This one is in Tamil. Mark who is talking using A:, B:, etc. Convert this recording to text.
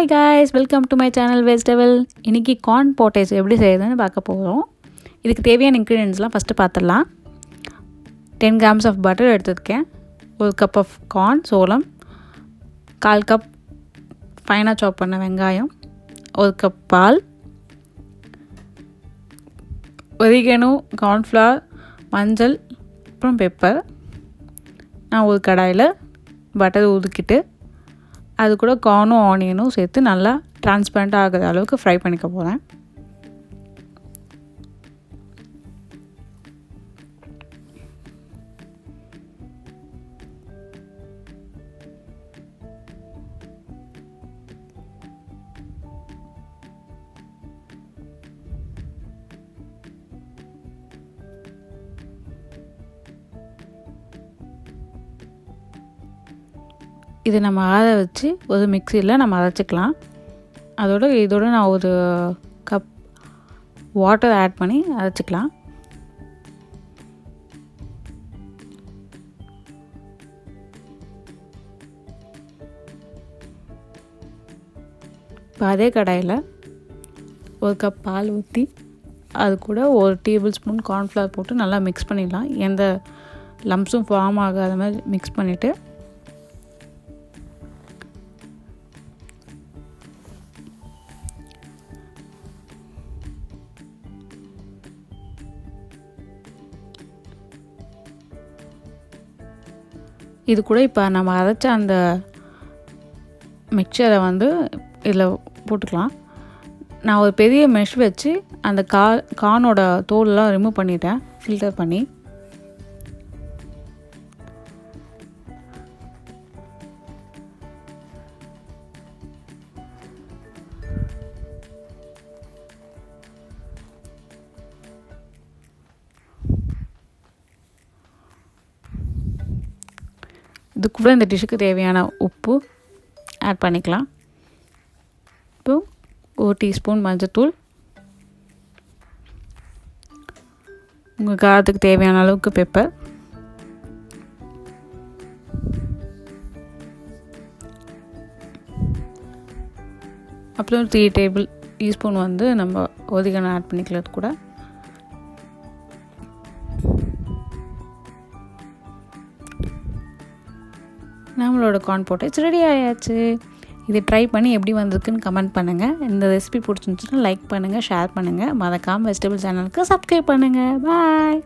A: Hi guys, welcome to my channel vegetable. இன்றைக்கி கார்ன் போட்டேஸ் எப்படி செய்யுதுன்னு பார்க்க போகிறோம். இதுக்கு தேவையான இன்க்ரீடியன்ட்ஸ்லாம் ஃபஸ்ட்டு பார்த்துடலாம். 10 grams ஆஃப் பட்டர் எடுத்துருக்கேன், 1 cup ஆஃப் கார்ன் சோளம், 1/4 cup ஃபைனாக சாப் பண்ண வெங்காயம், 1 cup பால், oregano, cornflour, மஞ்சள், அப்புறம் பெப்பர். நான் ஒரு கடாயில் பட்டர் ஊற்றிக்கிட்டு அது கூட கார்னும் ஆனியனும் சேர்த்து நல்லா டிரான்ஸ்பரண்ட் ஆகிற அளவுக்கு ஃப்ரை பண்ணிக்க போகிறேன். இது நம்ம ஆற வச்சு ஒரு மிக்சியில் நம்ம அரைச்சிக்கலாம். இதோட நான் ஒரு கப் வாட்டர் ஆட் பண்ணி அரைச்சிக்கலாம். இப்போ அதே கடாயில் 1 கப் பால் ஊற்றி அது கூட 1 டேபிள்ஸ்பூன் கார்ன்ஃப்ளவர் போட்டு நல்லா மிக்ஸ் பண்ணிடலாம். எந்த லம்ப்ஸும் ஃபார்ம் ஆகாத மாதிரி மிக்ஸ் பண்ணிவிட்டு இது கூட இப்போ நம்ம அரைச்ச அந்த மிக்சரை இதில் போட்டுக்கலாம். நான் ஒரு பெரிய மெஷ் வச்சு அந்த கார்னோட தோலெலாம் ரிமூவ் பண்ணிட்டேன், ஃபில்டர் பண்ணி. இது கூட இந்த டிஷ்ஷுக்கு தேவையான உப்பு ஆட் பண்ணிக்கலாம். இப்போ 1 டீஸ்பூன் மஞ்சள்தூள், உங்கள் காரத்துக்கு தேவையான அளவுக்கு பெப்பர், அப்புறம் 3 டேபிள் டீஸ்பூன் நம்ம oregano ஆட் பண்ணிக்கலாம். கூட நம்மளோட கார்ன் போட்டேஸ் ரெடி ஆயாச்சு. இதை ட்ரை பண்ணி எப்படி வந்திருக்குன்னு கமெண்ட் பண்ணுங்கள். இந்த ரெசிபி பிடிச்சிருந்துச்சுன்னா லைக் பண்ணுங்கள், ஷேர் பண்ணுங்கள். மறக்காமல் வெஜிடபிள் சேனலுக்கு சப்ஸ்கிரைப் பண்ணுங்கள். பாய்.